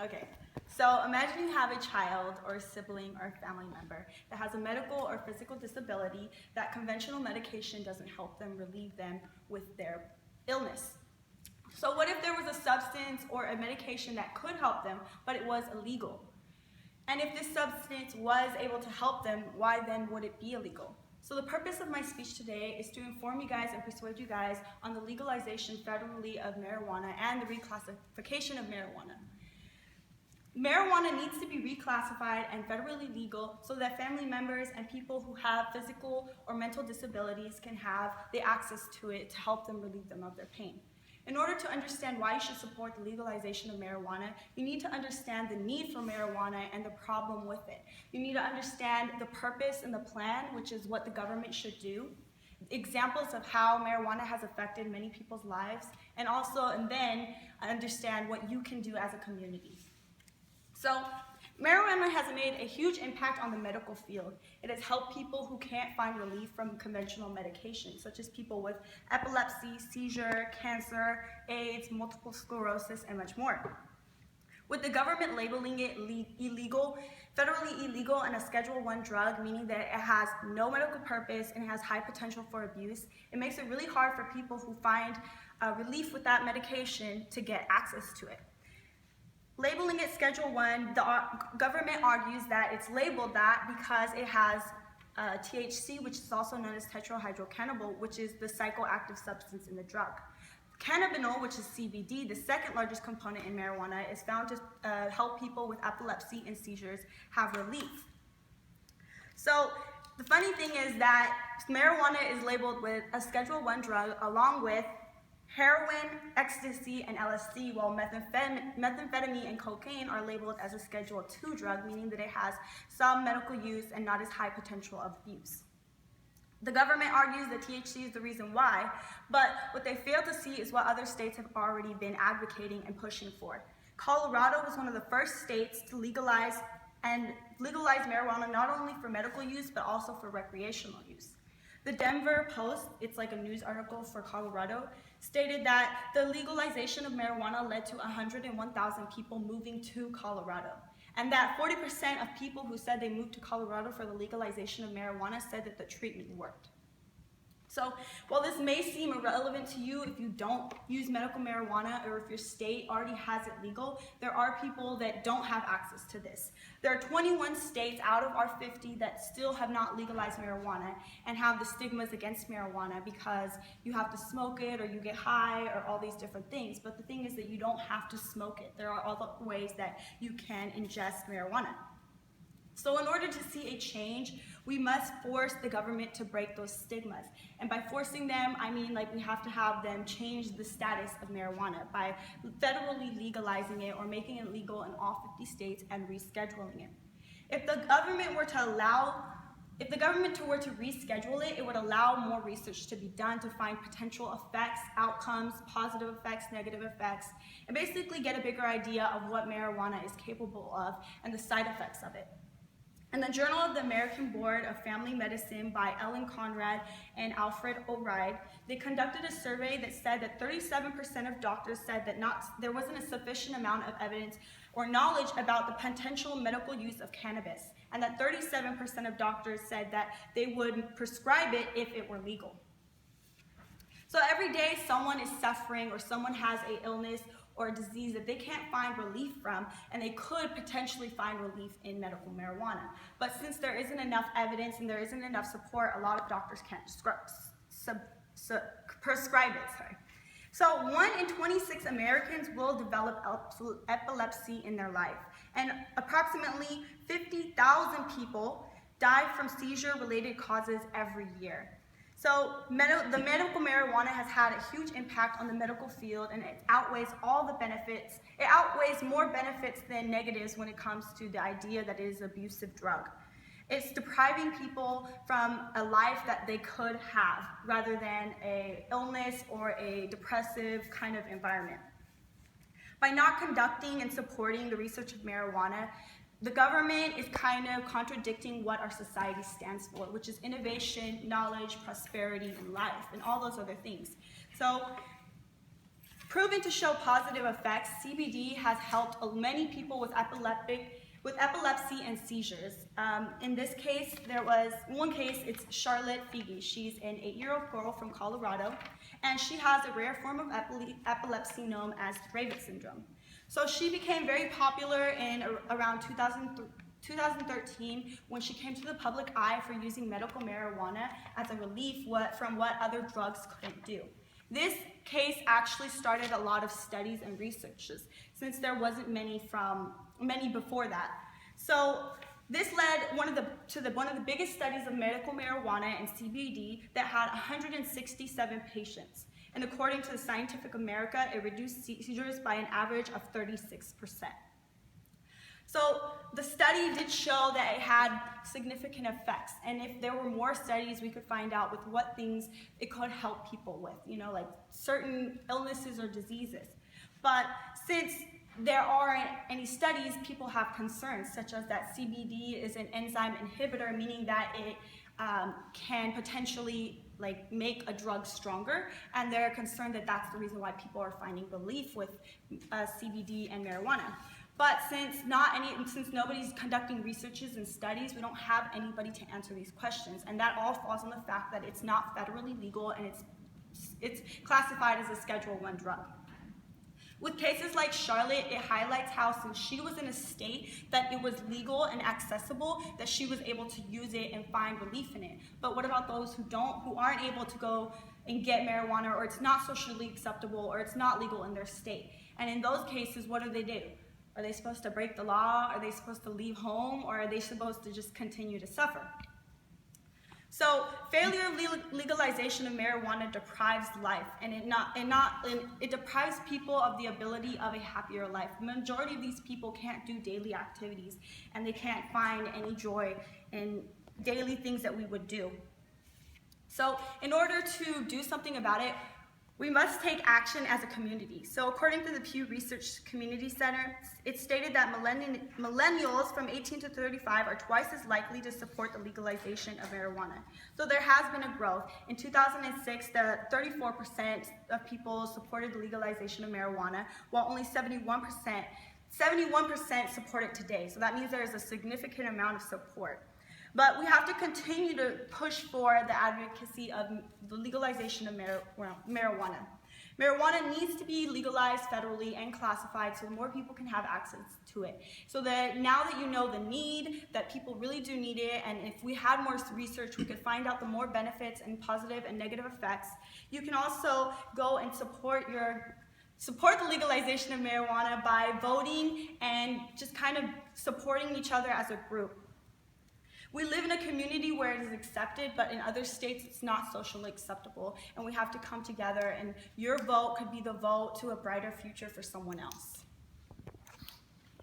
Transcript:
Okay, so imagine you have a child or a sibling or a family member that has a medical or physical disability that conventional medication doesn't help them relieve them with their illness. So what if there was a substance or a medication that could help them, but it was illegal? And if this substance was able to help them, why then would it be illegal? So the purpose of my speech today is to inform you guys and persuade you guys on the legalization federally of marijuana and the reclassification of marijuana. Marijuana needs to be reclassified and federally legal so that family members and people who have physical or mental disabilities can have the access to it to help them relieve them of their pain. In order to understand why you should support the legalization of marijuana, you need to understand the need for marijuana and the problem with it. You need to understand the purpose and the plan, which is what the government should do, examples of how marijuana has affected many people's lives, and then understand what you can do as a community. So, marijuana has made a huge impact on the medical field. It has helped people who can't find relief from conventional medications, such as people with epilepsy, seizure, cancer, AIDS, multiple sclerosis, and much more. With the government labeling it illegal, federally illegal, and a Schedule I drug, meaning that it has no medical purpose and has high potential for abuse, it makes it really hard for people who find relief with that medication to get access to it. Labeling it Schedule I, the government argues that it's labeled that because it has THC, which is also known as tetrahydrocannabinol, which is the psychoactive substance in the drug. Cannabinol, which is CBD, the second largest component in marijuana, is found to help people with epilepsy and seizures have relief. So the funny thing is that marijuana is labeled with a Schedule I drug along with heroin, ecstasy, and LSD, while methamphetamine and cocaine are labeled as a Schedule II drug, meaning that it has some medical use and not as high potential of abuse. The government argues that THC is the reason why, but what they fail to see is what other states have already been advocating and pushing for. Colorado was one of the first states to legalize marijuana not only for medical use, but also for recreational use. The Denver Post, it's like a news article for Colorado, stated that the legalization of marijuana led to 101,000 people moving to Colorado, and that 40% of people who said they moved to Colorado for the legalization of marijuana said that the treatment worked. So while this may seem irrelevant to you if you don't use medical marijuana or if your state already has it legal, there are people that don't have access to this. There are 21 states out of our 50 that still have not legalized marijuana and have the stigmas against marijuana because you have to smoke it or you get high or all these different things. But the thing is that you don't have to smoke it. There are other ways that you can ingest marijuana. So in order to see a change, we must force the government to break those stigmas. And by forcing them, I mean like we have to have them change the status of marijuana by federally legalizing it or making it legal in all 50 states and rescheduling it. If the government were to reschedule it, it would allow more research to be done to find potential effects, outcomes, positive effects, negative effects, and basically get a bigger idea of what marijuana is capable of and the side effects of it. In the Journal of the American Board of Family Medicine by Ellen Conrad and Alfred O'Reilly, they conducted a survey that said that 37% of doctors said that there wasn't a sufficient amount of evidence or knowledge about the potential medical use of cannabis, and that 37% of doctors said that they would prescribe it if it were legal. So every day someone is suffering or someone has an illness or a disease that they can't find relief from, and they could potentially find relief in medical marijuana. But since there isn't enough evidence and there isn't enough support, a lot of doctors can't prescribe it. So 1 in 26 Americans will develop epilepsy in their life, and approximately 50,000 people die from seizure-related causes every year. So the medical marijuana has had a huge impact on the medical field, and it outweighs all the benefits. It outweighs more benefits than negatives when it comes to the idea that it is an abusive drug. It's depriving people from a life that they could have rather than an illness or a depressive kind of environment. By not conducting and supporting the research of marijuana, the government is kind of contradicting what our society stands for, which is innovation, knowledge, prosperity, and life, and all those other things. So Proven to show positive effects, CBD has helped many people with epilepsy and seizures. In this case, there was one case, it's Charlotte Figi. She's an 8-year-old girl from Colorado, and she has a rare form of epilepsy known as Dravet syndrome. So she became very popular in around 2013 when she came to the public eye for using medical marijuana as a relief from what other drugs couldn't do. This case actually started a lot of studies and researches, since there wasn't many before that. So this led to one of the biggest studies of medical marijuana and CBD that had 167 patients. And according to the Scientific American, it reduced seizures by an average of 36%. So the study did show that it had significant effects, and if there were more studies, we could find out with what things it could help people with, like certain illnesses or diseases. But since there aren't any studies, people have concerns, such as that CBD is an enzyme inhibitor, meaning that it can potentially make a drug stronger, and they're concerned that that's the reason why people are finding relief with CBD and marijuana. But since nobody's conducting researches and studies, we don't have anybody to answer these questions, and that all falls on the fact that it's not federally legal and it's classified as a Schedule I drug. With cases like Charlotte, it highlights how since she was in a state that it was legal and accessible, that she was able to use it and find relief in it. But what about those who aren't able to go and get marijuana, or it's not socially acceptable, or it's not legal in their state? And in those cases, what do? Are they supposed to break the law? Are they supposed to leave home? Or are they supposed to just continue to suffer? So failure of legalization of marijuana deprives life, and it deprives people of the ability of a happier life. The majority of these people can't do daily activities, and they can't find any joy in daily things that we would do. So in order to do something about it, we must take action as a community. So according to the Pew Research Community Center, it stated that millennials from 18 to 35 are twice as likely to support the legalization of marijuana. So there has been a growth. In 2006, 34% of people supported the legalization of marijuana, while only 71% support it today. So that means there is a significant amount of support. But we have to continue to push for the advocacy of the legalization of marijuana. Marijuana needs to be legalized federally and classified so more people can have access to it. So that now that you know the need, that people really do need it, and if we had more research, we could find out the more benefits and positive and negative effects. You can also go and support the legalization of marijuana by voting and just kind of supporting each other as a group. We live in a community where it is accepted, but in other states it's not socially acceptable, and we have to come together, and your vote could be the vote to a brighter future for someone else.